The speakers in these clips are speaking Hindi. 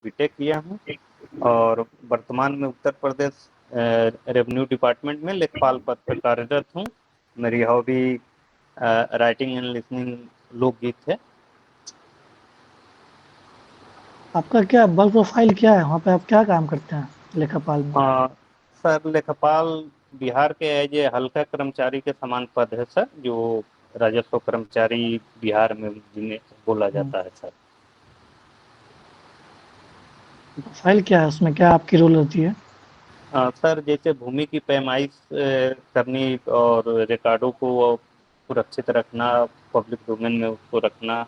बीटेक किया हूँ और वर्तमान में उत्तर प्रदेश रेवेन्यू डिपार्टमेंट में लेखपाल पद पर कार्यरत हूँ। मेरी हॉबी राइटिंग एंड लिसनिंग लोकगीत है। आपका क्या वर्क प्रोफाइल क्या है? वहाँ पे आप क्या काम करते हैं लेखापाल में? सर लेखपाल बिहार के एज ए हल्का कर्मचारी के समान पद है सर, जो राजस्व कर्मचारी बिहार में जिन्हें बोला जाता है सर। प्रोफाइल क्या है, उसमें क्या आपकी रोल होती है? सर जैसे भूमि की पैमाइश करनी और रिकॉर्डों को सुरक्षित रखना, पब्लिक डोमेन में उसको रखना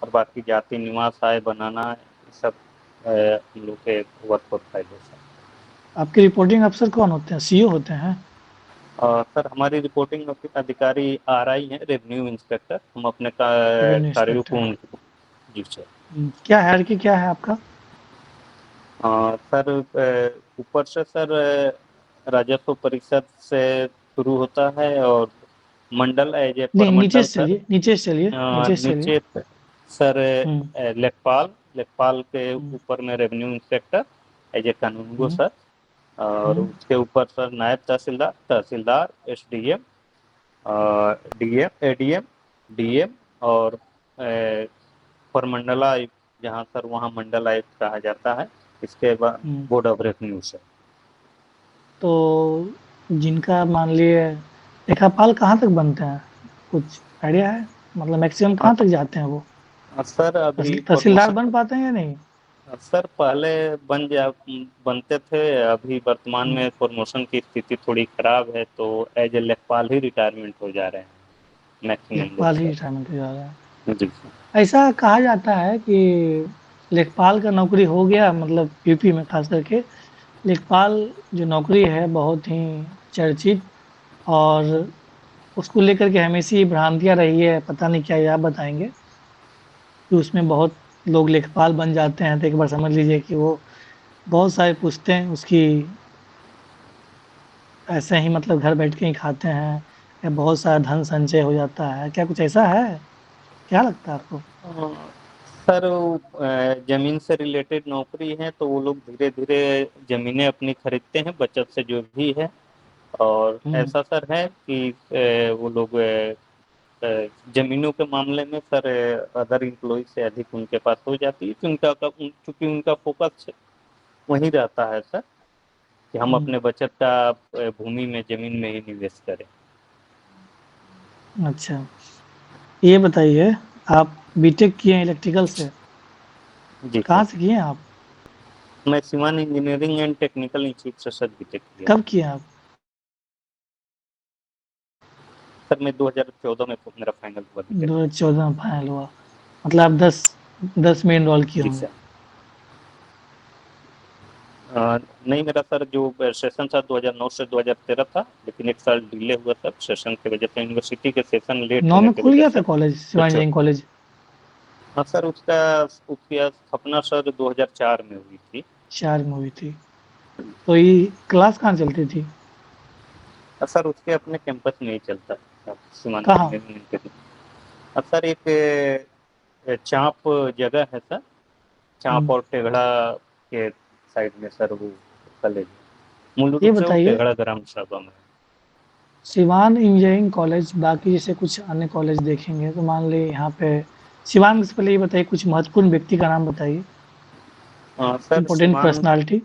और बाकी जाति निवास आय बनाना, ये सब हम लोग के वर्क प्रोफाइल है सर। आपके रिपोर्टिंग अफसर कौन होते हैं? सीईओ होते हैं? सर हमारी रिपोर्टिंग अधिकारी आरआई हैं, रेवेन्यू इंस्पेक्टर। हम अपने रेवेन्यू कार्यों इंस्पेक्टर। को जी सर। क्या हायरार्की क्या है आपका? सर ऊपर से सर राजस्व परिषद से शुरू होता है और मंडल एज ए नहीं, नीचे परमंडल से सर। चलिए, नीचे से चलिए, नीचे से चलिए। नीचे सर हुँ, लेखपाल के हुँ, ऊपर में revenue inspector as a kanungo हुँ, सर। और हुँ, उसके ऊपर sir naib tehsildar, tehsildar, SDM, DM, ADM, DM और परमंडल आयुक्त, जहाँ सर वहाँ मंडल आयुक्त कहा जाता है। इसके बाद हुँ। Board of revenue sir. तो जिनका मान लिए लेखापाल कहाँ तक बनते हैं? कुछ आइडिया है? मतलब मैक्सिमम कहाँ तक जाते हैं वो? सर अभी तहसीलदार प्रमोशन, बन पाते हैं या नहीं? सर पहले बनते थे। अभी वर्तमान हुँ, में प्रमोशन की स्थिति थोड़ी खराब है, तो एज ए लेखपाल ही रिटायरमेंट हो जा रहे हैं मैक्सिमम लोग लेखपाल ही सर। रिटायरमेंट हो जा रहा है। जी सर। ऐसा कहा जाता है कि लेखपाल का नौकरी हो गया, मतलब यूपी में खास करके लेखपाल जो नौकरी है बहुत ही चर्चित, और उसको लेकर के हमेशा ही भ्रांतियाँ रही है। पता नहीं क्या, ये आप बताएँगे? कि उसमें बहुत लोग लेखपाल बन जाते हैं तो एक बार समझ लीजिए कि वो बहुत सारी पुश्तें उसकी ऐसे ही मतलब घर बैठ के ही खाते हैं, या बहुत सारा धन संचय हो जाता है। क्या कुछ ऐसा है? क्या लगता है आपको? सर जमीन से रिलेटेड नौकरी है, तो वो लोग धीरे धीरे जमीनें अपनी खरीदते हैं बचत से जो भी है। और हुँ, ऐसा सर है कि वो लोग जमीनों के मामले में सर अदर इम्प्लॉय से अधिक उनके पास हो जाती है, क्योंकि उनका फोकस वहीं रहता है सर कि हम हुँ। अपने बचत का भूमि में, जमीन में ही निवेश करें। अच्छा, ये बताइए, आप बीटेक किए हैं इलेक्ट्रिकल से, जी कहाँ सर। से किए हैं आप? मैं Siwan engineering and technical institute से सर बीटेक किया कब हूँ। किए आप? सर मैं 2014 में मेरा फाइनल हुआ बीटेक। 2014 में फाइनल हुआ, मतलब आप 10 में एनरोल किए जी होंगे। सर। नहीं, मेरा सर जो सेशन था 2009 से 2013 था, लेकिन एक साल डिले हुआ था सेशन की वजह से, यूनिवर्सिटी के सेशन लेट 9 होने में की खुल वजह गया था से। कॉलेज, तो शिवाजी इंजीनियरिंग कॉलेज? हाँ सर, उसकी स्थापना सर 2004 में हुई थी। 4 में हुई थी। तो ये क्लास कहाँ चलती थी? सर उसके अपने कैंपस में ही चलता है सीमांत कहाँ? इंजीनियरिंग के। सर एक चाँप जगह है सर, हुँ। चाँप और टेघड़ा के साइड में सर वो कॉलेज है। मूल ये रूप से वो बताइए, टेघड़ा ग्राम सभा में। सिवान इंजीनियरिंग कॉलेज, बाकी जैसे कुछ अन्य कॉलेज देखेंगे तो मान लीजिए यहाँ पे सिवान से पहले ये बताइए, कुछ महत्वपूर्ण व्यक्ति का नाम बताइए, सर इम्पोर्टेंट सीमान, पर्सनैलिटी।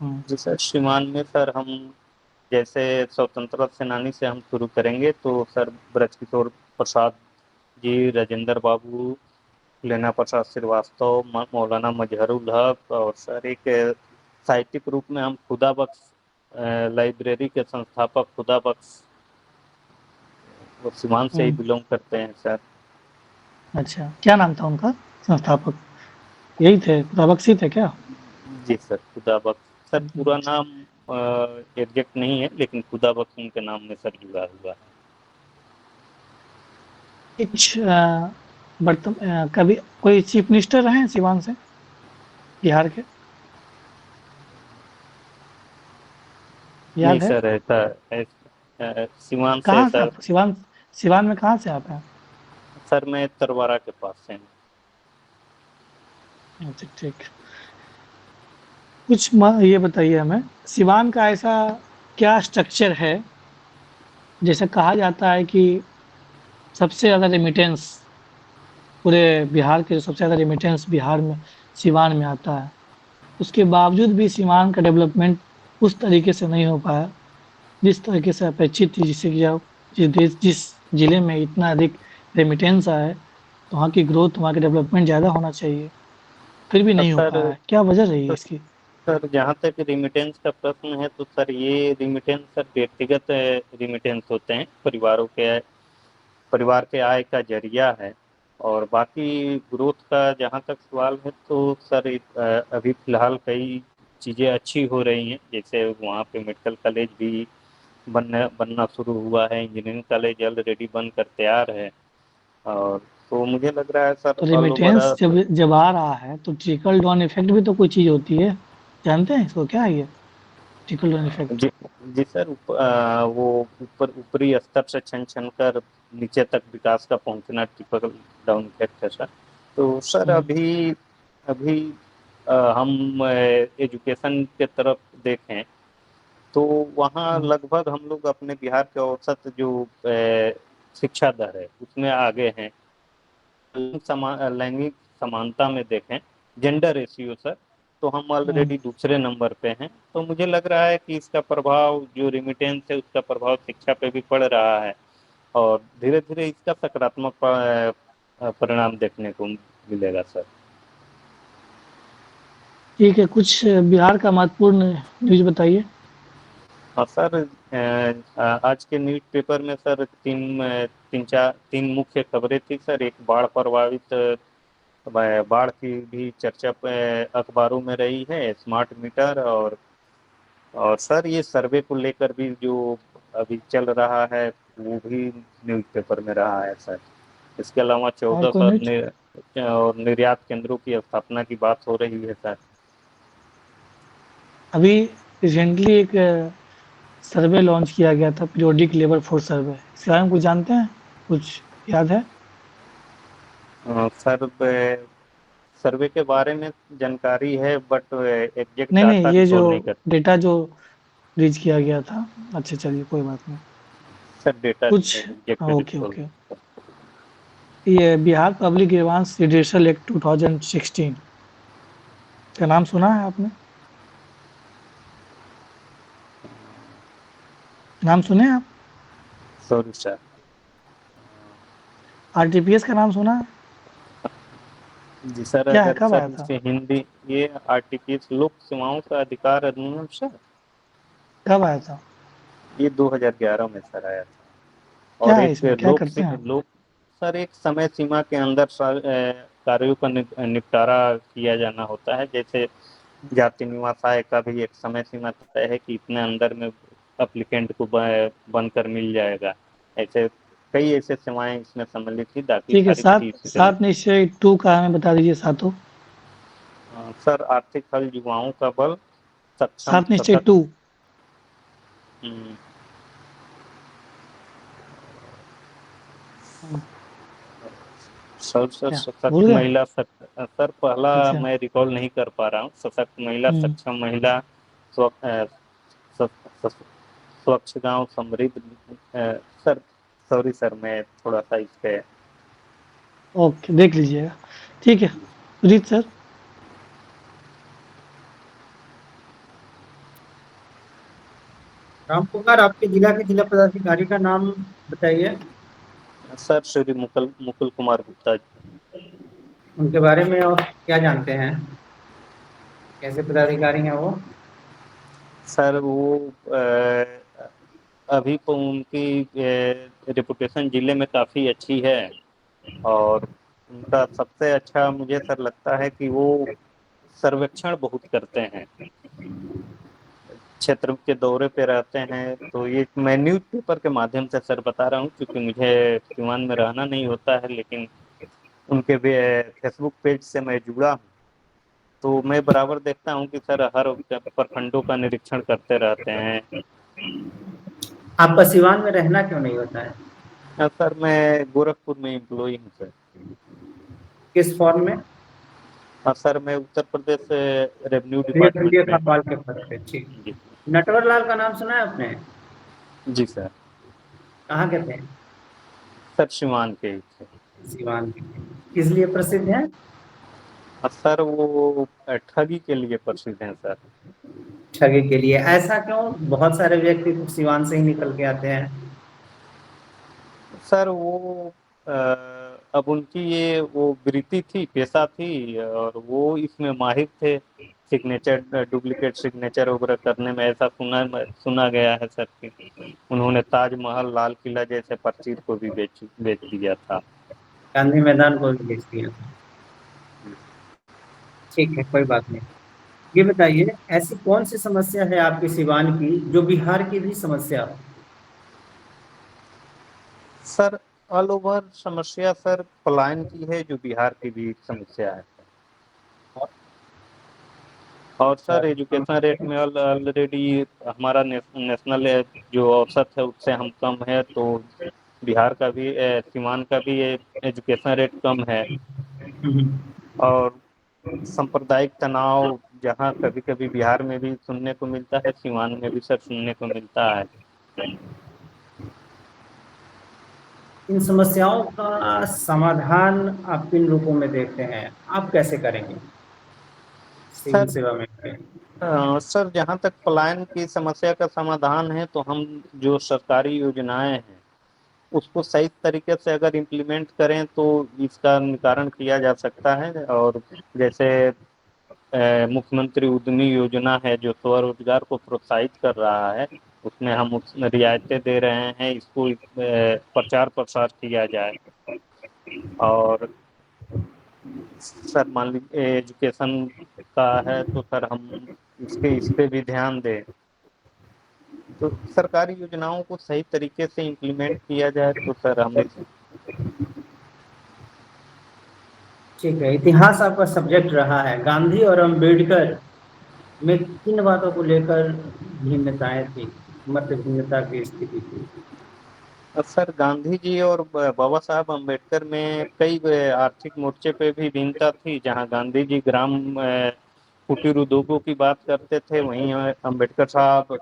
हुँ। जी सर, सीमान में सर हम जैसे स्वतंत्रता सेनानी से हम शुरू करेंगे तो सर ब्रजकिशोर प्रसाद जी, राजेंद्र बाबू, लेना प्रसाद श्रीवास्तव, मौलाना मजहरुल हक, और सर एक साहित्यिक रूप में हम खुदा बख्श लाइब्रेरी के संस्थापक खुदा बख्श, वो सीमांत से ही हुँ। बिलोंग करते हैं सर। अच्छा, क्या नाम था उनका संस्थापक? यही थे, खुदाबख्शी थे क्या? जी सर, खुदा बख्श सर हुँ। पूरा नाम एग्जैक्ट नहीं है, लेकिन खुदा बख्श उनके नाम में सर जुड़ा हुआ है। कुछ कभी कोई चीफ मिनिस्टर रहे हैं सिवान से, बिहार के? नहीं याद है? सर, ऐसा सीमांत से कहाँ से सर। आप सिवान, सिवान में कहाँ से आप हैं? सर मैं तरवारा के पास से हूँ। अच्छा, ठीक। ये बताइए हमें, सिवान का ऐसा क्या स्ट्रक्चर है, जैसे कहा जाता है कि सबसे ज़्यादा रेमिटेंस पूरे बिहार के, सबसे ज़्यादा रेमिटेंस बिहार में सिवान में आता है। उसके बावजूद भी सिवान का डेवलपमेंट उस तरीके से नहीं हो पाया जिस तरीके से अपेक्षित थी, जिससे कि आप जिस जिले में इतना अधिक रेमिटेंस आया है, तो वहाँ की ग्रोथ, वहाँ की डेवलपमेंट ज़्यादा होना चाहिए, फिर भी अब नहीं हो सर पाया है। क्या वजह रही है इसकी? सर जहाँ तक रिमिटेंस का प्रश्न है तो सर ये रिमिटेंस सर व्यक्तिगत रिमिटेंस होते हैं, परिवार के आय का जरिया है। और बाकी ग्रोथ का जहाँ तक सवाल है तो सर अभी फिलहाल कई चीज़ें अच्छी हो रही हैं, जैसे वहाँ पे मेडिकल कॉलेज भी बनना शुरू हुआ है, इंजीनियरिंग कॉलेज ऑलरेडी बनकर तैयार है। और तो मुझे लग रहा है सर तो ऑल रेमिटेंस ओवर। जब जब आ रहा है तो ट्रिकल डाउन इफेक्ट भी तो कोई चीज़ होती है, जानते हैं इसको? क्या है ये ट्रिकल डाउन इफेक्ट? जी जी सर, वो ऊपरी स्तर से छन छन कर नीचे तक विकास का पहुंचना टिपिकल डाउन इफेक्ट है सर। तो सर हुँ, अभी अभी हम एजुकेशन के तरफ देखें तो वहाँ हुँ, लगभग हम लोग अपने बिहार के औसत जो शिक्षा दर है उसमें आगे हैं। लैंगिक समानता में देखें, जेंडर रेशियो सर, तो हम हुँ। ऑलरेडी दूसरे नंबर पे हैं। तो मुझे लग रहा है कि इसका प्रभाव जो रिमिटेंस है उसका प्रभाव शिक्षा पे भी पड़ रहा है, और धीरे धीरे इसका सकारात्मक परिणाम देखने को मिलेगा सर। ठीक है, कुछ बिहार का महत्वपूर्ण न्यूज़ बताइए। हाँ सर, आज के न्यूज़पेपर में सर तीन मुख्य खबरें थी सर। एक बाढ़ प्रभावित, बाढ़ की भी चर्चा अखबारों में रही है, स्मार्ट मीटर, और सर ये सर्वे को लेकर भी जो अभी चल रहा है वो भी न्यूज़पेपर में रहा है सर। इसके अलावा और 14 कोई सर न्यूज़? और निर्यात केंद्रों की स्थापना की बात हो रही है सर। अभी रिसेंटली एक सर्वे लॉन्च किया गया था, पीरियोडिक लेबर फोर्स सर्वे। इसके बारे में कुछ जानते हैं? कुछ याद है? सर सर्वे के बारे में जानकारी है, बट एग्जैक्ट नहीं, नहीं, डाटा ये जो रिकॉल नहीं कर डेटा जो रिलीज़ किया गया था। अच्छा, चलिए कोई बात नहीं। सर, डेटा कुछ एग्जैक्ट हाँ, ओके, रिकॉल। ओके। ये बिहार पब्लिक ग्रीवांस रिड्यूसल एक्ट 2016 का नाम सुना है आपने? नाम सुने हैं आप? Sorry sir. आरटीपीएस का नाम सुना है? जी सर, क्या है, अगर कब आया सर था? इसके हिंदी, ये आरटीपीएस लोक सेवाओं का अधिकार अधिनियम सर, कब आया था? ये 2011 में सर आया था। क्या और है एक इसमें, क्या करते हैं आप? लोक सर एक समय सीमा के अंदर कार्यों का निपटारा किया जाना होता है। जैसे जाति निवास आय का भी एक समय सीमा तय है कि इतने अंदर में अप्लीकेंट को बनकर मिल जाएगा। ऐसे कई ऐसे सेवाएं इसमें सम्मिलित थी, बाकी ठीक है, सारी सात थी इसी तरह। सात निश्चय 2 का हमें बता दीजिए सातों। सर आर्थिक हल, युवाओं का बल, सक्षम सात निश्चय सशक्त। 2। हम्म, हुँ, सर क्या भूल सशक्त गए? महिला सर पहला अच्छा। मैं रिकॉल नहीं कर पा रहा हूँ। सशक्त महिला, हुँ, सक्षम महिला, स्व स- स- स्वच्छ गांव, समृद्ध सर, सॉरी सर, मैं थोड़ा सा इस पे। ओके, देख लीजिएगा। ठीक है, सुजीत सर। राम पुकार, आपके जिला के जिला पदाधिकारी का नाम बताइए। सर श्री मुकुल मुकुल कुमार गुप्ता जी। उनके बारे में और क्या जानते हैं? कैसे पदाधिकारी हैं वो? सर वो अभी तो उनकी रिपुटेशन जिले में काफ़ी अच्छी है। और उनका सबसे अच्छा मुझे सर लगता है कि वो सर्वेक्षण बहुत करते हैं, क्षेत्र के दौरे पे रहते हैं। तो ये मैं न्यूज़ पेपर के माध्यम से सर बता रहा हूँ, क्योंकि मुझे सीवान में रहना नहीं होता है, लेकिन उनके भी फेसबुक पेज से मैं जुड़ा हूँ। तो मैं बराबर देखता हूँ कि सर हर प्रखंडों का निरीक्षण करते रहते हैं। आपका सिवान में रहना क्यों नहीं होता है? सर मैं गोरखपुर में एम्प्लॉई हूँ सर। किस फॉर्म में? हाँ सर, मैं उत्तर प्रदेश से रेवेन्यू ये डिपार्टमेंट में। लेखापाल के पद पे, ठीक। जी। नटवर लाल का नाम सुना है आपने? जी सर। कहाँ के थे? सर सिवान के ही थे। सिवान के थे। किस लिए प्रसिद्ध हैं? सर वो ठगी के लिए प्रसिद्ध हैं सर। ठगी के लिए। ऐसा क्यों? बहुत सारे व्यक्ति तो सिवान से ही निकल के आते हैं। सर वो अब उनकी ये वो वृत्ति थी, पेशा थी, और वो इसमें माहिर थे, सिग्नेचर डुप्लीकेट सिग्नेचर वगैरह करने में। ऐसा सुना गया है सर कि उन्होंने ताजमहल, लाल किला जैसे प्रचीर को भी बेच दिया था। गांधी मैदान को भी बेच दिया था। ठीक है, कोई बात नहीं। ये बताइए, ऐसी कौन सी समस्या है आपकी सिवान की जो बिहार की भी समस्या हो? सर ऑल ओवर समस्या सर पलायन की है, जो बिहार की भी समस्या है। और सर एजुकेशन रेट में ऑलरेडी हमारा नेशनल जो औसत है उससे हम कम है, तो बिहार का भी सीमान का भी एजुकेशन रेट कम है। और सांप्रदायिक तनाव जहाँ कभी कभी बिहार में भी सुनने को मिलता है, सीमान में भी सर सुनने को मिलता है। इन समस्याओं का समाधान आप किन रूपों में देखते हैं? आप कैसे करेंगे सिविल सर सेवा में? सर जहाँ तक पलायन की समस्या का समाधान है, तो हम जो सरकारी योजनाएं हैं उसको सही तरीके से अगर इम्प्लीमेंट करें तो इसका निवारण किया जा सकता है। और जैसे मुख्यमंत्री उद्यमी योजना है जो स्वरोजगार को प्रोत्साहित कर रहा है, उसमें हम रियायतें दे रहे हैं, इसको प्रचार प्रसार किया जाए। और सर मान लीजिए एजुकेशन का है तो सर हम इस पे भी ध्यान दें, तो सरकारी योजनाओं को सही तरीके से इम्प्लीमेंट किया जाए तो सर हम ठीक है, इतिहास आपका सब्जेक्ट रहा है। गांधी और अंबेडकर में किन बातों को लेकर भिन्नताएं थी, मत भिन्नता की स्थिति थी? सर गांधी जी और बाबा साहब अम्बेडकर में कई आर्थिक मोर्चे पे भी भिन्नता थी। जहां गांधी जी ग्राम कुटीर उद्योगों की बात करते थे, वहीं अम्बेडकर साहब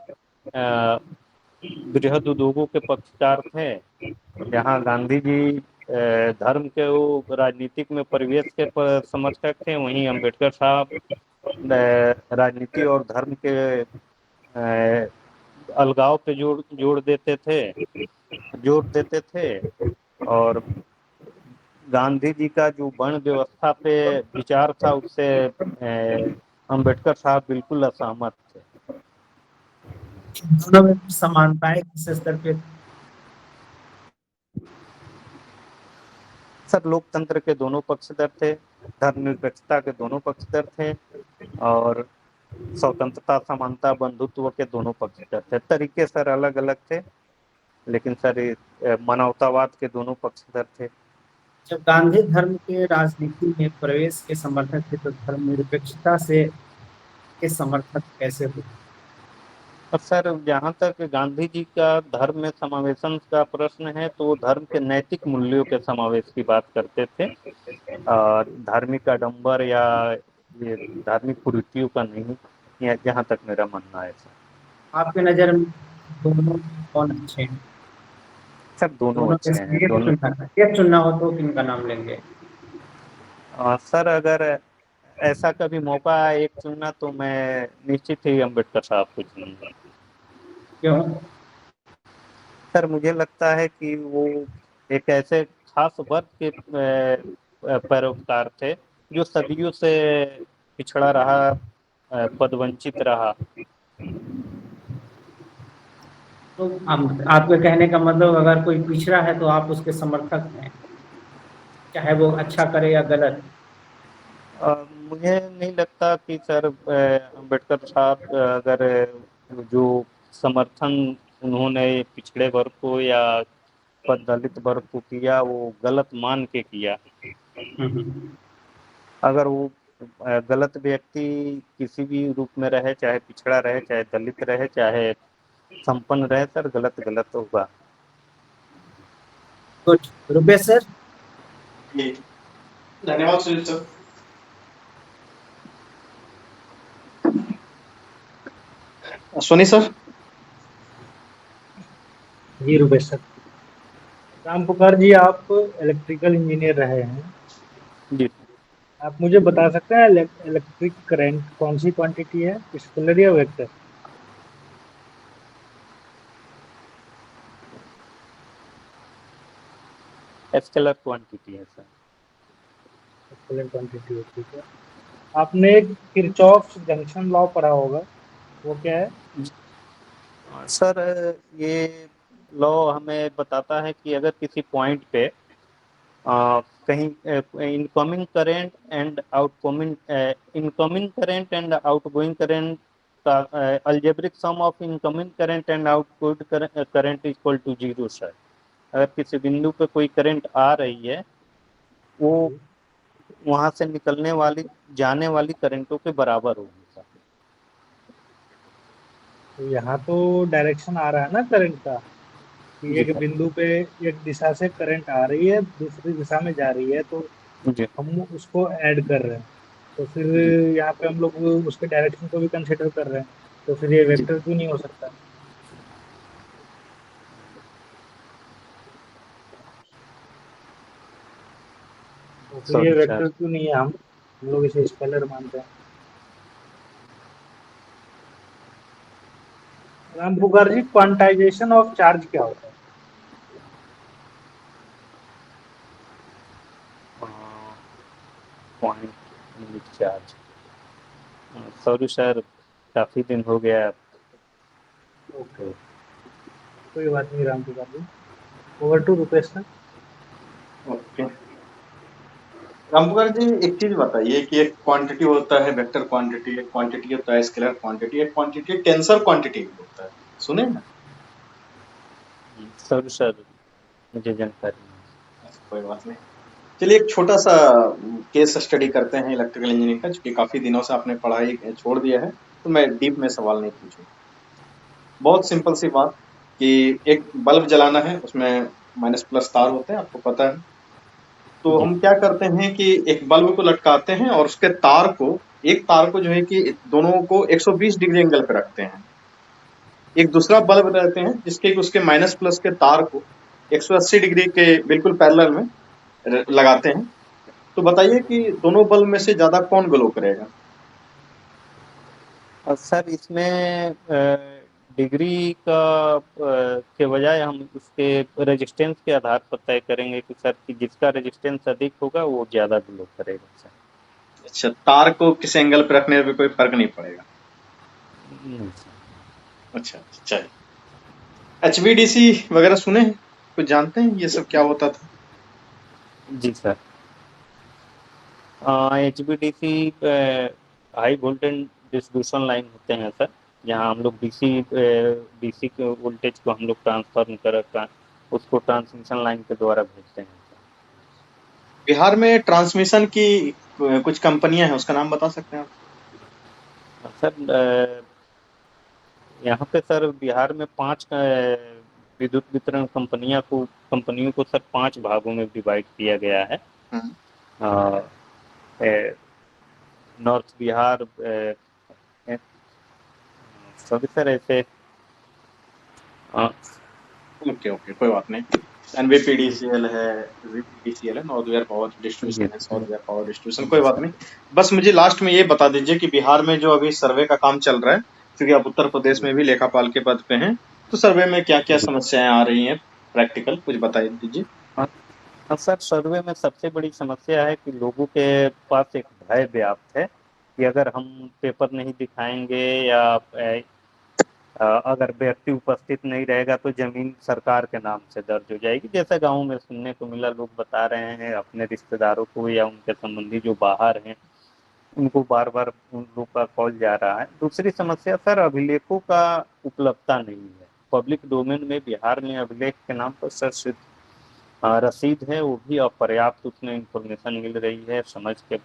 बृहद उद्योगों के पक्षकार थे। जहां गांधी जी धर्म के वो राजनीतिक में प्रवेश के समर्थक थे, वहीं अम्बेडकर साहब राजनीति और धर्म के अलगाव पे जोड़ देते थे। और गांधी जी का जो वर्ण व्यवस्था पे विचार था उससे अंबेडकर साहब बिल्कुल असहमत थे। दोनों में समानताएं किस स्तर पे? सर लोकतंत्र के दोनों पक्षधर थे, धर्मनिरपेक्षता के दोनों पक्षधर थे, और स्वतंत्रता, समानता, बंधुत्व के दोनों पक्षधर थे। तरीके सर अलग अलग थे, लेकिन सर मानवतावाद के दोनों पक्षधर थे। जब गांधी धर्म के राजनीति में प्रवेश के समर्थक थे तो धर्मनिरपेक्षता से के समर्थक कैसे हुए? और सर जहाँ तक गांधी जी का धर्म में समावेशन का प्रश्न है, तो वो धर्म के नैतिक मूल्यों के समावेश की बात करते थे, धार्मिक आडंबर या ये धार्मिक कुरीतियों का नहीं, या जहाँ तक मेरा मानना है सर। आपके नजर में दोनों कौन अच्छे हैं? सर दोनों दोनों में अच्छे हैं से दोनों। एक चुनना हो तो किनका नाम लेंगे? सर अगर ऐसा कभी मौका आए एक चुनना, तो मैं निश्चित ही अम्बेडकर साहब को चुनूंगा। क्यों? सर मुझे लगता है कि वो एक ऐसे खास वर्ग के पैरोकार थे जो सदियों से पिछड़ा रहा, पदवंचित रहा। तो आपके कहने का मतलब, अगर कोई पिछड़ा है तो आप उसके समर्थक हैं, चाहे वो अच्छा करे या गलत? मुझे नहीं लगता कि सर अम्बेडकर साहब अगर जो समर्थन उन्होंने पिछड़े वर्ग को या दलित वर्ग को किया, वो गलत मान के किया। अगर वो गलत व्यक्ति किसी भी रूप में रहे, चाहे पिछड़ा रहे, चाहे दलित रहे, चाहे संपन्न रहे, सर गलत गलत होगा। गुड। रुपेश सर? जी, धन्यवाद सुनील सर। सोनी सर। जी रुपेश सर। राम पुकार जी, आप इलेक्ट्रिकल इंजीनियर रहे हैं। जी आप मुझे बता सकते हैं इलेक्ट्रिक करंट कौन सी क्वांटिटी है, स्केलर या वेक्टर? स्केलर क्वांटिटी है सर। स्केलर क्वांटिटी है, ठीक है। आपने किरचॉफ जंक्शन लॉ पढ़ा होगा, वो क्या है? सर ये लॉ हमें बताता है कि अगर किसी पॉइंट पे कहीं incoming current and outgoing current का algebraic sum of incoming current and outgoing current equal to zero sir. अगर किसी बिंदु पे कोई करंट आ रही है, वो जी। वहां से निकलने वाली जाने वाली करंटों के बराबर होगी सर। तो यहाँ तो डायरेक्शन आ रहा है ना करंट का, कि जी एक सर। बिंदु पे एक दिशा से करंट आ रही है, दूसरी दिशा में जा रही है, तो जी हम उसको ऐड कर रहे हैं। तो फिर जी यहाँ पे हम लोग उसके डायरेक्शन को भी कंसिडर कर रहे हैं, तो फिर ये जी वेक्टर क्यों नहीं हो सकता? तो फिर ये सॉरी सर। वेक्टर क्यों नहीं है? हम लोग इसे स्केलर मानते हैं। राम पुकार जी, क्वांटाइजेशन ऑफ चार्ज क्या होता है? Point charge. सॉरी सर, काफी दिन हो गया। ओके, कोई बात नहीं Ram Pukar ji. Over to Rupesh sir. Okay. Rampukar ji, एक चीज बताइए कि एक क्वांटिटी होता है वेक्टर क्वांटिटी, एक क्वांटिटी होता है स्केलर क्वांटिटी, एक क्वांटिटी टेंसर क्वांटिटी भी होता है, सुने ना? सॉरी सर, मुझे जानकारी नहीं। अच्छा, कोई बात नहीं। चलिए एक छोटा सा केस स्टडी करते हैं इलेक्ट्रिकल इंजीनियरिंग का, क्योंकि काफी दिनों से आपने पढ़ाई छोड़ दिया है, तो मैं डीप में सवाल नहीं पूछूंगा। बहुत सिंपल सी बात कि एक बल्ब जलाना है, उसमें माइनस प्लस तार होते हैं, आपको पता है। तो जी हम क्या करते हैं कि एक बल्ब को लटकाते हैं और उसके तार को, एक तार को जो है कि दोनों को 120 डिग्री एंगल पे रखते हैं। एक दूसरा बल्ब रहते हैं जिसके उसके माइनस प्लस के तार को 180 डिग्री के बिल्कुल पैरेलल में लगाते हैं। तो बताइए कि दोनों बल्ब में से ज्यादा कौन ग्लो करेगा? और सर इसमें डिग्री का के बजाय हम उसके रेजिस्टेंस के आधार पर तय करेंगे कि सर कि जिसका रेजिस्टेंस अधिक होगा वो ज्यादा ग्लो करेगा सर। अच्छा, तार को किस एंगल पे रखने में कोई फर्क नहीं पड़ेगा। नहीं सर। अच्छा, चलिए। एचवीडीसी वगैरह सुने हैं, कुछ जानते हैं ये सब क्या होता था? जी sir. HVDC high voltage distribution line होते हैं सर, जहाँ हम लोग डीसी के वोल्टेज को हम लोग ट्रांसफर कर उसको ट्रांसमिशन लाइन के द्वारा भेजते हैं बिहार में ट्रांसमिशन की कुछ कंपनियां हैं, उसका नाम बता सकते हैं आप? सर। यहाँ पे सर बिहार में 5 विद्युत वितरण कंपनियों को सर 5 भागों में डिवाइड किया गया है। हम्म। अ, ए, नॉर्थ बिहार, सभी सर ऐसे। अ, ओके ओके, कोई बात नहीं। एनवीपीडीसीएल है, वीपीडीसीएल है, नॉर्थ बिहार पावर जी डिस्ट्रीब्यूशन है, साउथ बिहार पावर डिस्ट्रीब्यूशन, जी कोई बात सर। नहीं। बस मुझे लास्ट में ये बता दीजिए कि बिहार में जो अभी सर्वे का काम चल रहा है, क्योंकि आप उत्तर प्रदेश जी में भी लेखापाल के पद पे हैं, तो सर्वे में क्या क्या जी। समस्याएं आ रही हैं, प्रैक्टिकल कुछ बता दीजिए। हाँ हाँ सर, सर्वे में सबसे बड़ी समस्या है कि लोगों के पास एक भय व्याप्त है कि अगर हम पेपर नहीं दिखाएंगे या अगर व्यक्ति उपस्थित नहीं रहेगा तो जमीन सरकार के नाम से दर्ज हो जाएगी। जैसे गांव में सुनने को मिला, लोग बता रहे हैं अपने रिश्तेदारों को या उनके संबंधी जो बाहर हैं, उनको बार बार उन लोग का कॉल जा रहा है। दूसरी समस्या सर, अभिलेखों का उपलब्धता नहीं है। पब्लिक डोमेन में बिहार में अभिलेख के नाम पर सर सिर्फ रसीद है, वो भी अपर्याप्त उसमें इंफॉर्मेशन मिल रही है, समझ के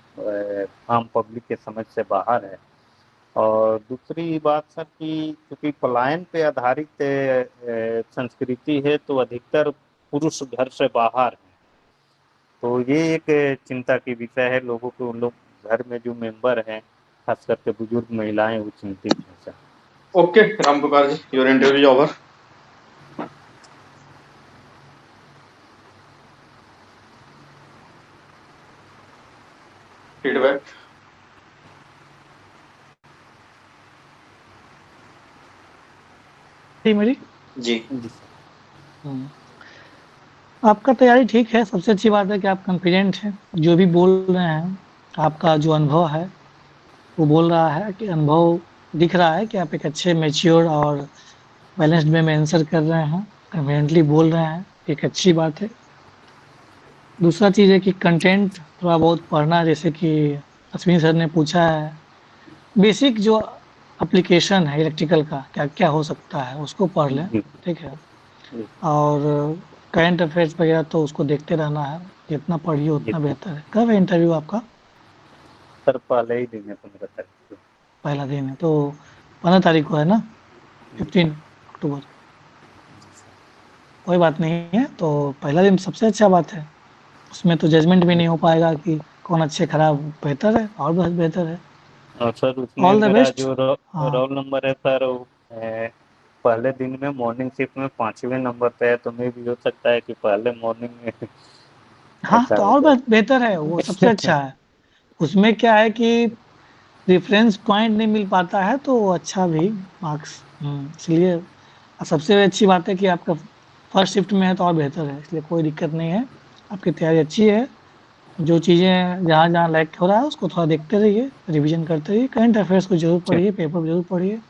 आम पब्लिक के समझ से बाहर है। और दूसरी बात सर कि क्योंकि पलायन पे आधारित संस्कृति है, तो अधिकतर पुरुष घर से बाहर हैं। तो ये एक चिंता की विषय है लोगों को। उन लोग घर में जो मेंबर हैं, खास करके बुजुर्ग महिलाएं, वो चिंतित हैं sir. Okay Ram Pukar ji, your interview is over. Feedback. थी मेरी। जी जी सर। हम्म। आपका तैयारी ठीक है, सबसे अच्छी बात है कि आप कॉन्फिडेंट हैं, जो भी बोल रहे हैं, आपका जो अनुभव है वो बोल रहा है कि अनुभव दिख रहा है कि आप एक अच्छे मैच्योर और बैलेंस्ड वे में आंसर कर रहे हैं, कन्वीनियंटली बोल रहे हैं, एक अच्छी बात है। दूसरा चीज़ है कि कंटेंट थोड़ा बहुत पढ़ना, जैसे कि अश्विनी सर ने पूछा है, बेसिक जो एप्लीकेशन है इलेक्ट्रिकल का क्या क्या हो सकता है उसको पढ़ लें, जी ठीक है। जी और करंट अफेयर्स वगैरह तो उसको देखते रहना है, जितना पढ़िए जी उतना बेहतर है। कब है इंटरव्यू आपका? सर, पहले ही दिन है 15 तारीख को। पहला दिन है तो 15 तारीख को है ना? जी 15 अक्टूबर। जी सर। कोई बात नहीं है, तो पहला दिन सबसे अच्छा बात है, उसमें तो जजमेंट भी नहीं हो पाएगा कि कौन अच्छे खराब, बेहतर है और बहुत बेहतर है। और सर उसमें ऑल द मेरा बेस्ट। जो हाँ रोल नंबर है सर, वो पहले दिन में मॉर्निंग शिफ्ट में 5वें नंबर पे है, तो मैं भी हो सकता है कि पहले मॉर्निंग में हाँ, ऐसा तो हो और जाए। बेहतर है, वो सबसे अच्छा है। उसमें क्या है कि रेफरेंस पॉइंट नहीं मिल पाता है तो वो अच्छा भी मार्क्स, इसलिए सबसे अच्छी बात है कि आपका फर्स्ट शिफ्ट में है तो और बेहतर है, इसलिए कोई दिक्कत नहीं है, आपकी तैयारी अच्छी है। जो चीज़ें जहाँ जहाँ लैग हो रहा है उसको थोड़ा देखते रहिए, रिवीजन करते रहिए, करंट अफेयर्स को जरूर पढ़िए, पेपर जरूर पढ़िए,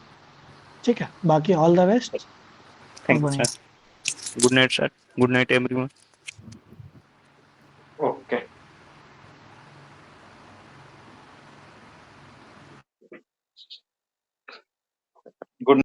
ठीक है। बाकी ऑल द बेस्ट। बहुत थैंक यू बढ़िया। Sir. Good night sir. Good night everyone. Okay. Good